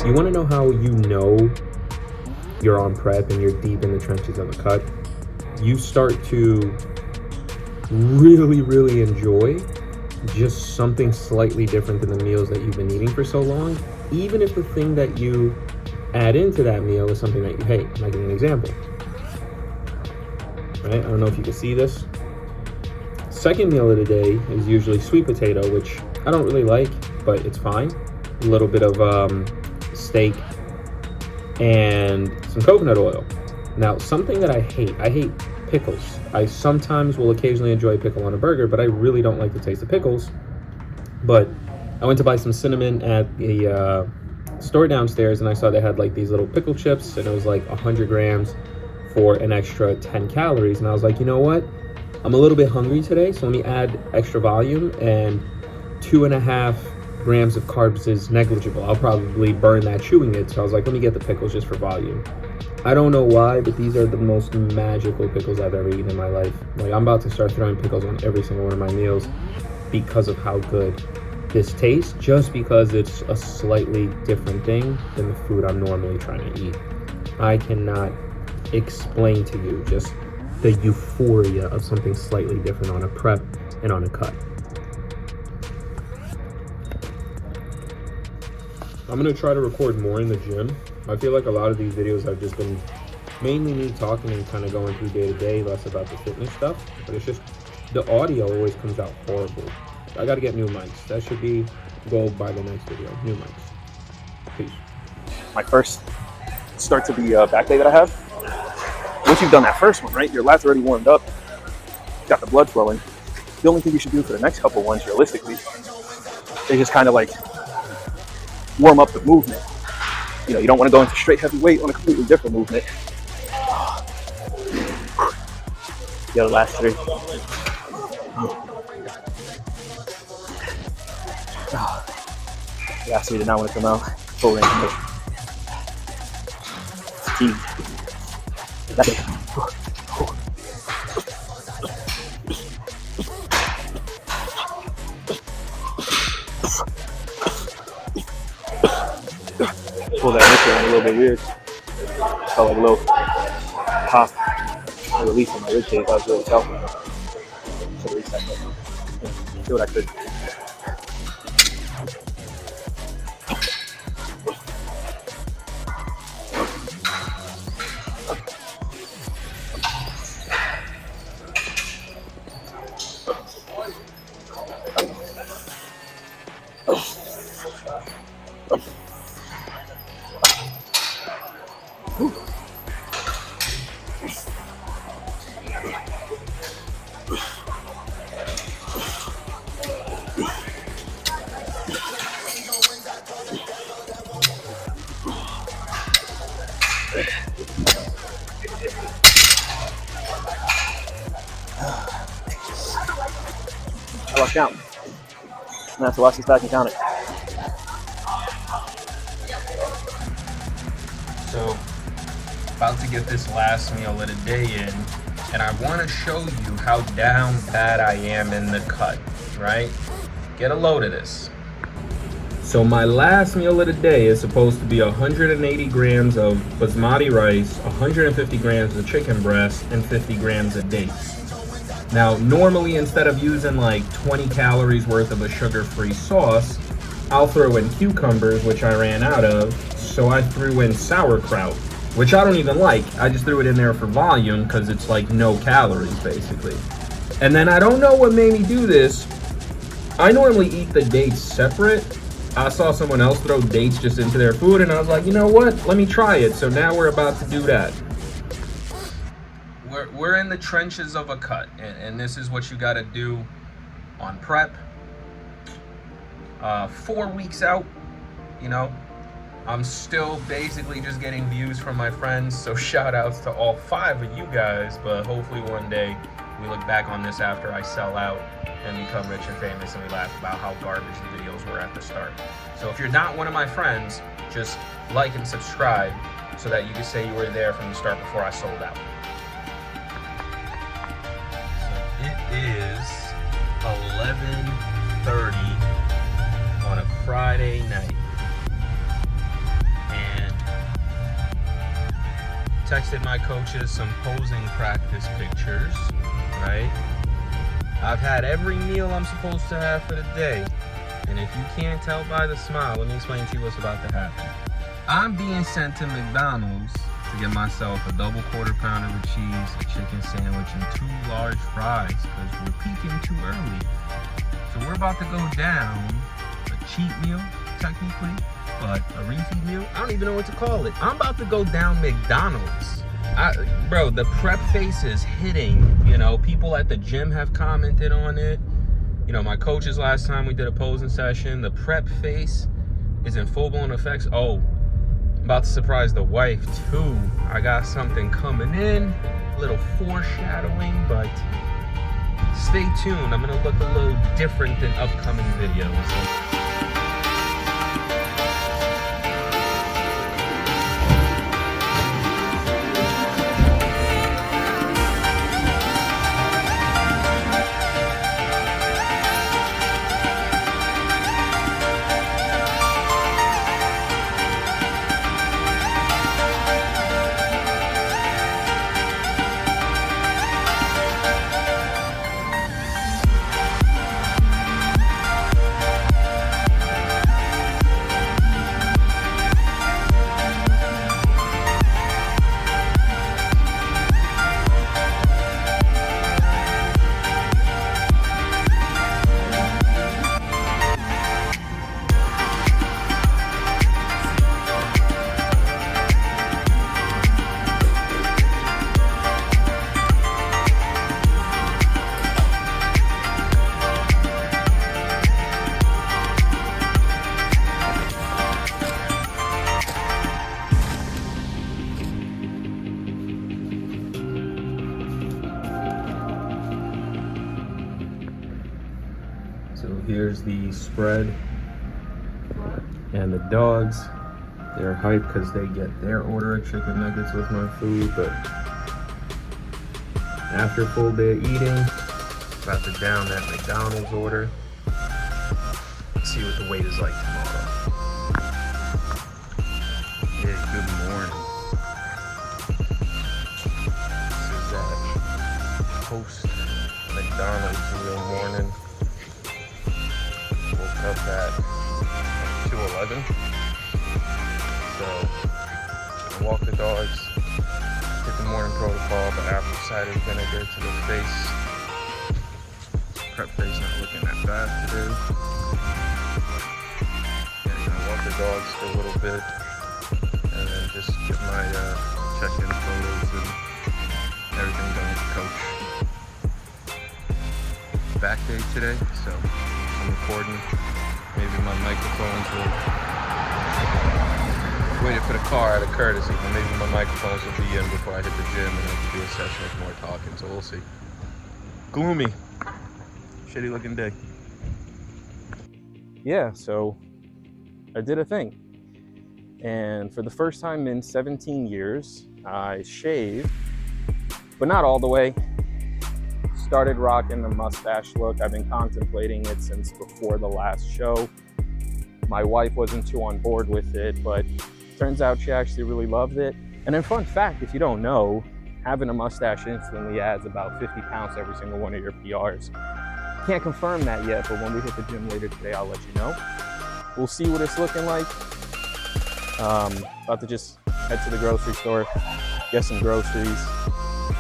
You want to know how you know you're on prep and you're deep in the trenches of a cut? You start to really enjoy just something slightly different than the meals that you've been eating for so long, even if the thing that you add into that meal is something that you hate. I'll give you an example. Right? I don't know if you can see this. Second meal of the day is usually sweet potato, which I don't really like, but it's fine. A little bit of steak and some coconut oil. Now, something that I hate pickles. I sometimes will occasionally enjoy a pickle on a burger, but I really don't like the taste of pickles. But I went to buy some cinnamon at the store downstairs, and I saw they had like these little pickle chips, and it was like 100 grams for an extra 10 calories. And I was like, you know what? I'm a little bit hungry today, so let me add extra volume, and 2.5 grams of carbs is negligible. I'll probably burn that chewing it. So I was like, let me get the pickles just for volume. I don't know why, but these are the most magical pickles I've ever eaten in my life. Like, I'm about to start throwing pickles on every single one of my meals because of how good this tastes, just because it's a slightly different thing than the food I'm normally trying to eat. I cannot explain to you just the euphoria of something slightly different on a prep and on a cut. I'm gonna try to record more in the gym. I feel like a lot of these videos have just been mainly me talking and kind of going through day to day, less about the fitness stuff, but it's just the audio always comes out horrible. I gotta get new mics. That should be goal by the next video, new mics. Peace. My first start to the back day that I have. Once you've done that first one, right, your lats already warmed up, got the blood flowing. The only thing you should do for the next couple ones, realistically, is just kind of like warm up the movement. You know, you don't want to go into straight heavyweight on a completely different movement. Yeah, the last three. Yeah, so you did not want to come out full range of motion. Fatigue. That's it. Pull that nickel in a little bit weird. Felt like a little pop or release in my rib cage. That was really tough. Should have reset that. Do what I could. I lost count. I'm gonna have to watch this back and count it. So, about to get this last meal of the day in, and I want to show you how down bad I am in the cut, right? Get a load of this. So my last meal of the day is supposed to be 180 grams of basmati rice, 150 grams of chicken breast, and 50 grams of dates. Now, normally instead of using like 20 calories worth of a sugar-free sauce, I'll throw in cucumbers, which I ran out of, so I threw in sauerkraut, which I don't even like. I just threw it in there for volume because it's like no calories, basically. And then I don't know what made me do this. I normally eat the dates separate. I saw someone else throw dates just into their food, and I was like, you know what? Let me try it. So now we're about to do that. We're in the trenches of a cut, and this is what you got to do on prep. 4 weeks out, you know, I'm still basically just getting views from my friends, so shout outs to all 5 of you guys, but hopefully one day we look back on this after I sell out and become rich and famous, and we laugh about how garbage the videos were at the start. So if you're not one of my friends, just like and subscribe so that you can say you were there from the start before I sold out. So it is 11:30 on a Friday night. texted my coaches some posing practice pictures, right? I've had every meal I'm supposed to have for the day. And if you can't tell by the smile, let me explain to you what's about to happen. I'm being sent to McDonald's to get myself a double quarter pounder with cheese, a chicken sandwich, and 2 large fries because we're peaking too early. So we're about to go down a cheat meal, technically, but a refeed meal. I don't even know what to call it. I'm about to go down McDonald's. Bro, the prep face is hitting. You know, people at the gym have commented on it. You know, my coaches last time we did a posing session, the prep face is in full-blown effects. Oh, I'm about to surprise the wife too. I got something coming in, a little foreshadowing, but stay tuned. I'm gonna look a little different than upcoming videos. So here's the spread, and the dogs, they're hyped because they get their order of chicken nuggets with my food, but after a full day of eating, about to down that McDonald's order. See what the wait is like tomorrow. Yeah, good morning. This is that post McDonald's meal morning. Woke up at 2:11. So, gonna walk the dogs, get the morning protocol, but apple cider vinegar to the face. Prep face not looking that bad today. Yeah, gonna walk the dogs for a little bit, and then just get my check-in photos and everything done with the coach. Back day today, so I'm recording. Maybe my microphones will waited for the car out of courtesy, but maybe my microphones will be in before I hit the gym and I can do a session with more talking, so we'll see. Gloomy. Shitty looking day. Yeah, so I did a thing. And for the first time in 17 years, I shaved, but not all the way. Started rocking the mustache look. I've been contemplating it since before the last show. My wife wasn't too on board with it, but turns out she actually really loved it. And then fun fact, if you don't know, having a mustache instantly adds about 50 pounds to every single one of your PRs. Can't confirm that yet, but when we hit the gym later today, I'll let you know. We'll see what it's looking like. About to just head to the grocery store, get some groceries,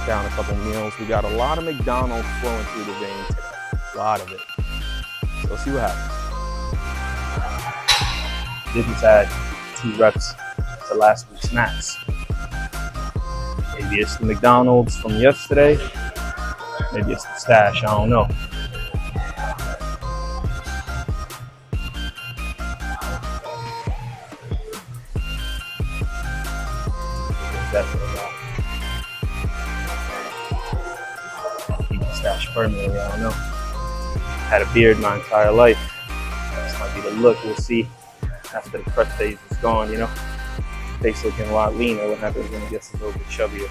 down a couple meals. We got a lot of McDonald's flowing through the vein today, a lot of it. So let's see what happens. Didn't add 2 reps to last week's snacks. Maybe it's the McDonald's from yesterday. Maybe it's the stash, I don't know. Definitely not. Keep the stash permanently, I don't know. Had a beard my entire life. This might be the look, we'll see. After the prep phase is gone, you know. Face looking a lot leaner. What happens when it gets a little bit chubbier?